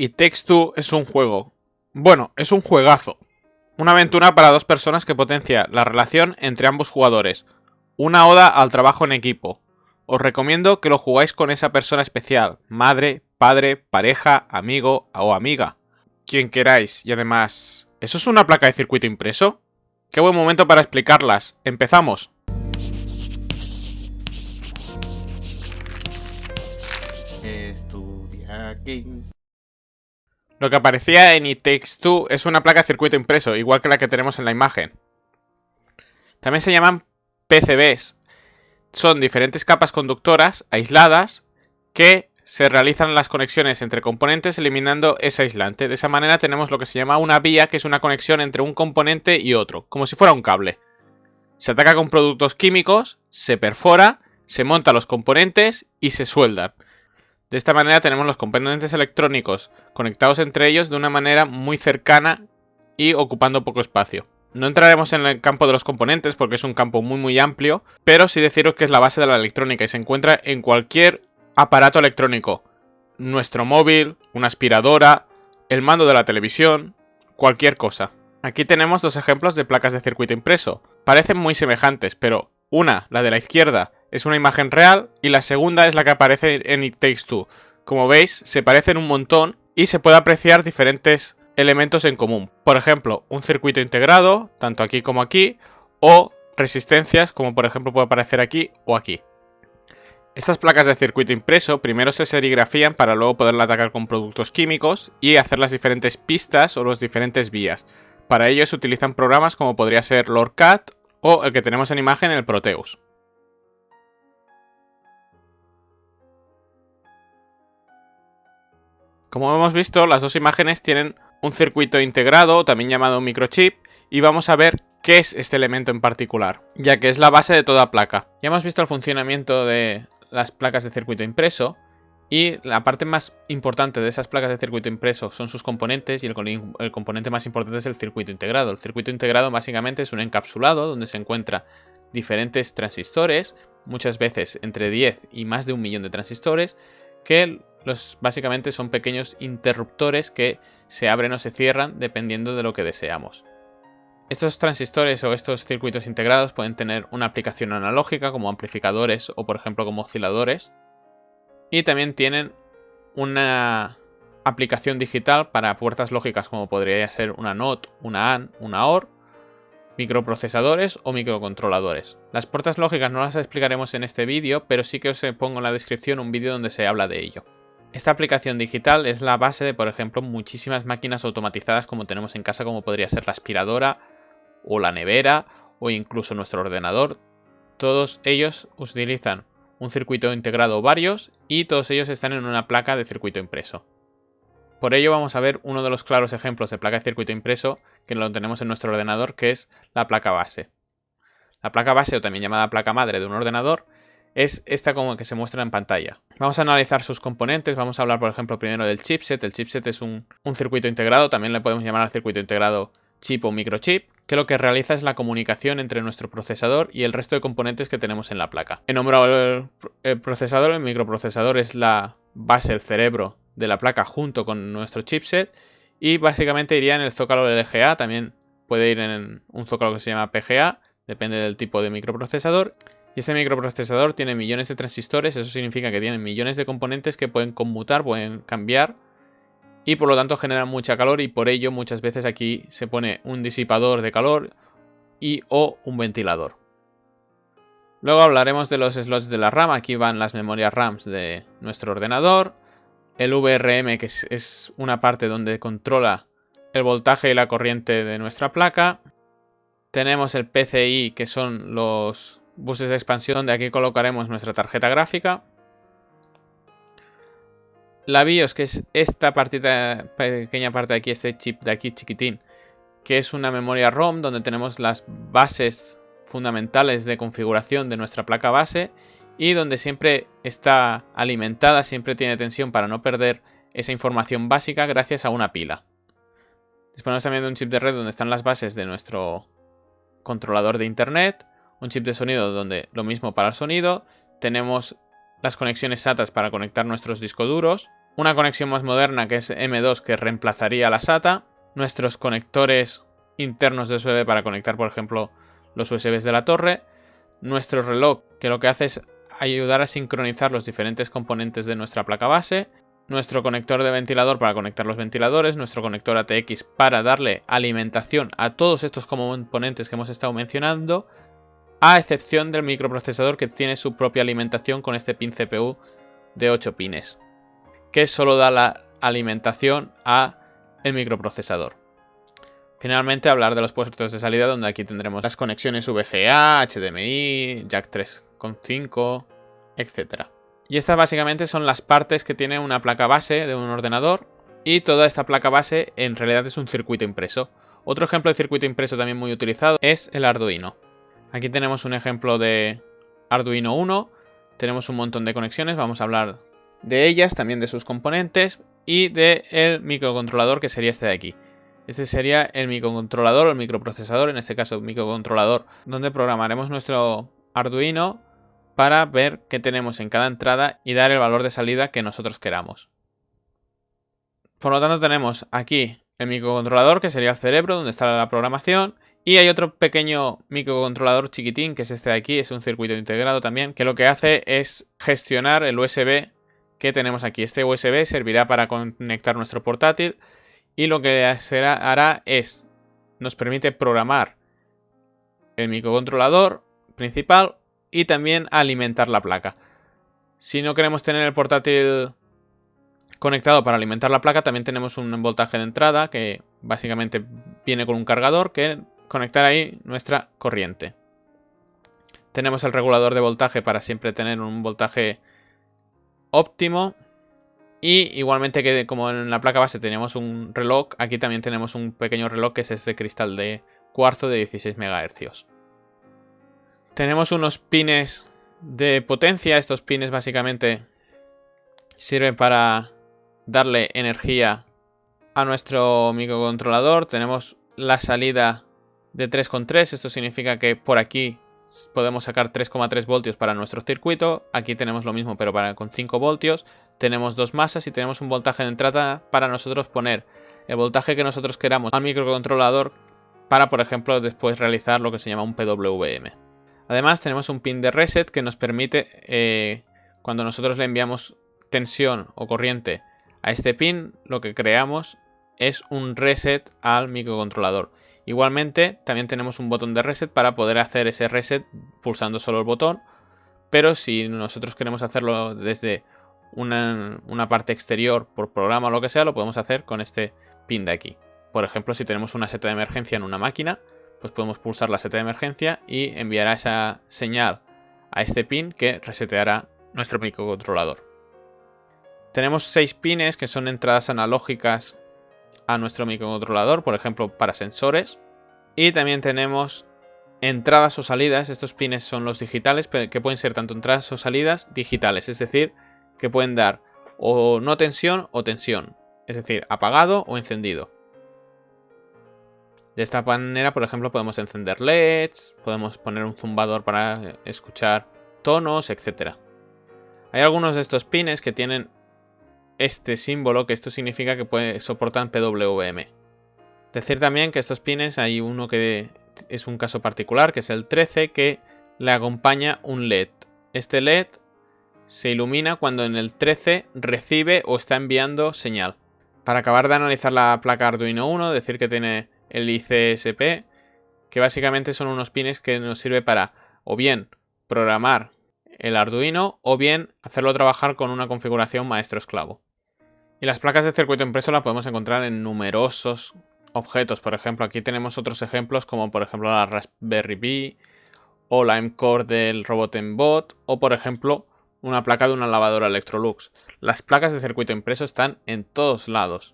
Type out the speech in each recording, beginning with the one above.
It Takes Two es un juego. Bueno, es un juegazo. Una aventura para dos personas que potencia la relación entre ambos jugadores. Una oda al trabajo en equipo. Os recomiendo que lo jugáis con esa persona especial. Madre, padre, pareja, amigo o amiga. Quien queráis. Y además... ¿eso es una placa de circuito impreso? ¡Qué buen momento para explicarlas! ¡Empezamos! Estudia Games. Lo que aparecía en It Takes Two es una placa de circuito impreso, igual que la que tenemos en la imagen. También se llaman PCBs. Son diferentes capas conductoras aisladas que se realizan las conexiones entre componentes eliminando ese aislante. De esa manera tenemos lo que se llama una vía, que es una conexión entre un componente y otro, como si fuera un cable. Se ataca con productos químicos, se perfora, se montan los componentes y se sueldan. De esta manera tenemos los componentes electrónicos conectados entre ellos de una manera muy cercana y ocupando poco espacio. No entraremos en el campo de los componentes porque es un campo muy amplio, pero sí deciros que es la base de la electrónica y se encuentra en cualquier aparato electrónico. Nuestro móvil, una aspiradora, el mando de la televisión, cualquier cosa. Aquí tenemos dos ejemplos de placas de circuito impreso. Parecen muy semejantes, pero una, la de la izquierda, es una imagen real y la segunda es la que aparece en It Takes Two. Como veis, se parecen un montón y se puede apreciar diferentes elementos en común. Por ejemplo, un circuito integrado, tanto aquí como aquí, o resistencias, como por ejemplo puede aparecer aquí o aquí. Estas placas de circuito impreso primero se serigrafían para luego poderla atacar con productos químicos y hacer las diferentes pistas o las diferentes vías. Para ello se utilizan programas como podría ser LordCAD o el que tenemos en imagen, el Proteus. Como hemos visto, las dos imágenes tienen un circuito integrado, también llamado microchip, y vamos a ver qué es este elemento en particular, ya que es la base de toda placa. Ya hemos visto el funcionamiento de las placas de circuito impreso, y la parte más importante de esas placas de circuito impreso son sus componentes, y el componente más importante es el circuito integrado. El circuito integrado básicamente es un encapsulado donde se encuentran diferentes transistores, muchas veces entre 10 y más de 1 millón de transistores, que básicamente son pequeños interruptores que se abren o se cierran dependiendo de lo que deseamos. Estos transistores o estos circuitos integrados pueden tener una aplicación analógica como amplificadores o por ejemplo como osciladores. Y también tienen una aplicación digital para puertas lógicas como podría ser una NOT, una AND, una OR, microprocesadores o microcontroladores. Las puertas lógicas no las explicaremos en este vídeo, pero sí que os pongo en la descripción un vídeo donde se habla de ello. Esta aplicación digital es la base de, por ejemplo, muchísimas máquinas automatizadas como tenemos en casa, como podría ser la aspiradora o la nevera o incluso nuestro ordenador. Todos ellos utilizan un circuito integrado o varios y todos ellos están en una placa de circuito impreso. Por ello vamos a ver uno de los claros ejemplos de placa de circuito impreso que lo tenemos en nuestro ordenador, que es la placa base. La placa base, o también llamada placa madre de un ordenador, es esta como que se muestra en pantalla. Vamos a analizar sus componentes, vamos a hablar por ejemplo primero del chipset. El chipset es un circuito integrado, también le podemos llamar al circuito integrado chip o microchip, que lo que realiza es la comunicación entre nuestro procesador y el resto de componentes que tenemos en la placa. He nombrado el procesador, el microprocesador es la base, el cerebro de la placa junto con nuestro chipset y básicamente iría en el zócalo del LGA, también puede ir en un zócalo que se llama PGA, depende del tipo de microprocesador. Y este microprocesador tiene millones de transistores, eso significa que tiene millones de componentes que pueden conmutar, pueden cambiar y por lo tanto generan mucha calor y por ello muchas veces aquí se pone un disipador de calor y o un ventilador. Luego hablaremos de los slots de la RAM, aquí van las memorias RAMs de nuestro ordenador, el VRM que es una parte donde controla el voltaje y la corriente de nuestra placa, tenemos el PCI que son los buses de expansión, donde aquí colocaremos nuestra tarjeta gráfica. La BIOS, que es esta pequeña parte de aquí, este chip de aquí chiquitín, que es una memoria ROM donde tenemos las bases fundamentales de configuración de nuestra placa base y donde siempre está alimentada, siempre tiene tensión para no perder esa información básica gracias a una pila. Disponemos también de un chip de red donde están las bases de nuestro controlador de internet, un chip de sonido donde lo mismo para el sonido, tenemos las conexiones SATA para conectar nuestros discos duros una conexión más moderna que es M2 que reemplazaría la SATA, nuestros conectores internos de USB para conectar, por ejemplo, los USBs de la torre, nuestro reloj que lo que hace es ayudar a sincronizar los diferentes componentes de nuestra placa base, nuestro conector de ventilador para conectar los ventiladores, nuestro conector ATX para darle alimentación a todos estos componentes que hemos estado mencionando, a excepción del microprocesador que tiene su propia alimentación con este pin CPU de 8 pines, que solo da la alimentación a el microprocesador. Finalmente hablar de los puertos de salida, donde aquí tendremos las conexiones VGA, HDMI, Jack 3.5, etc. Y estas básicamente son las partes que tiene una placa base de un ordenador, y toda esta placa base en realidad es un circuito impreso. Otro ejemplo de circuito impreso también muy utilizado es el Arduino. Aquí tenemos un ejemplo de Arduino Uno, tenemos un montón de conexiones, vamos a hablar de ellas, también de sus componentes y del microcontrolador que sería este de aquí. Este sería el microcontrolador o el microprocesador, en este caso el microcontrolador, donde programaremos nuestro Arduino para ver qué tenemos en cada entrada y dar el valor de salida que nosotros queramos. Por lo tanto tenemos aquí el microcontrolador, que sería el cerebro, donde está la programación, y hay otro pequeño microcontrolador chiquitín, que es este de aquí, es un circuito integrado también, que lo que hace es gestionar el USB que tenemos aquí. Este USB servirá para conectar nuestro portátil, y lo que hará es, nos permite programar el microcontrolador principal y también alimentar la placa. Si no queremos tener el portátil conectado para alimentar la placa, también tenemos un voltaje de entrada que básicamente viene con un cargador que conectar ahí nuestra corriente. Tenemos el regulador de voltaje para siempre tener un voltaje óptimo. Y igualmente que como en la placa base teníamos un reloj, aquí también tenemos un pequeño reloj que es este cristal de cuarzo de 16 MHz. Tenemos unos pines de potencia. Estos pines básicamente sirven para darle energía a nuestro microcontrolador. Tenemos la salida de 3,3. Esto significa que por aquí podemos sacar 3,3 voltios para nuestro circuito. Aquí tenemos lo mismo pero con 5 voltios. Tenemos dos masas y tenemos un voltaje de entrada para nosotros poner el voltaje que nosotros queramos al microcontrolador para, por ejemplo, después realizar lo que se llama un PWM. Además tenemos un pin de reset que nos permite, cuando nosotros le enviamos tensión o corriente a este pin, lo que creamos es un reset al microcontrolador. Igualmente también tenemos un botón de reset para poder hacer ese reset pulsando solo el botón, pero si nosotros queremos hacerlo desde una parte exterior por programa o lo que sea, lo podemos hacer con este pin de aquí. Por ejemplo, si tenemos una seta de emergencia en una máquina, pues podemos pulsar la seta de emergencia y enviará esa señal a este pin que reseteará nuestro microcontrolador. Tenemos 6 pines que son entradas analógicas a nuestro microcontrolador, por ejemplo para sensores, y también tenemos entradas o salidas. Estos pines son los digitales, pero que pueden ser tanto entradas o salidas digitales, es decir, que pueden dar o no tensión o tensión, es decir, apagado o encendido. De esta manera, por ejemplo, podemos encender LEDs, podemos poner un zumbador para escuchar tonos, etc. Hay algunos de estos pines que tienen este símbolo, que esto significa que soportan PWM. Decir también que estos pines hay uno que es un caso particular, que es el 13, que le acompaña un LED. Este LED se ilumina cuando en el 13 recibe o está enviando señal. Para acabar de analizar la placa Arduino Uno, decir que tiene el ICSP, que básicamente son unos pines que nos sirve para o bien programar el Arduino o bien hacerlo trabajar con una configuración maestro-esclavo. Y las placas de circuito impreso las podemos encontrar en numerosos objetos. Por ejemplo, aquí tenemos otros ejemplos como por ejemplo la Raspberry Pi o la M-Core del RobotMBot o por ejemplo una placa de una lavadora Electrolux. Las placas de circuito impreso están en todos lados.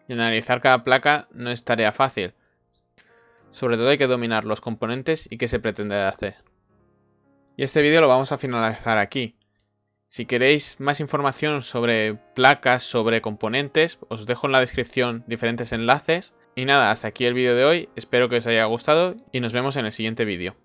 Y analizar cada placa no es tarea fácil. Sobre todo hay que dominar los componentes y qué se pretende hacer. Y este vídeo lo vamos a finalizar aquí. Si queréis más información sobre placas, sobre componentes, os dejo en la descripción diferentes enlaces. Y nada, hasta aquí el vídeo de hoy. Espero que os haya gustado y nos vemos en el siguiente vídeo.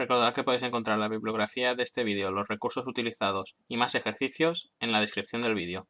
Recordad que podéis encontrar la bibliografía de este vídeo, los recursos utilizados y más ejercicios en la descripción del vídeo.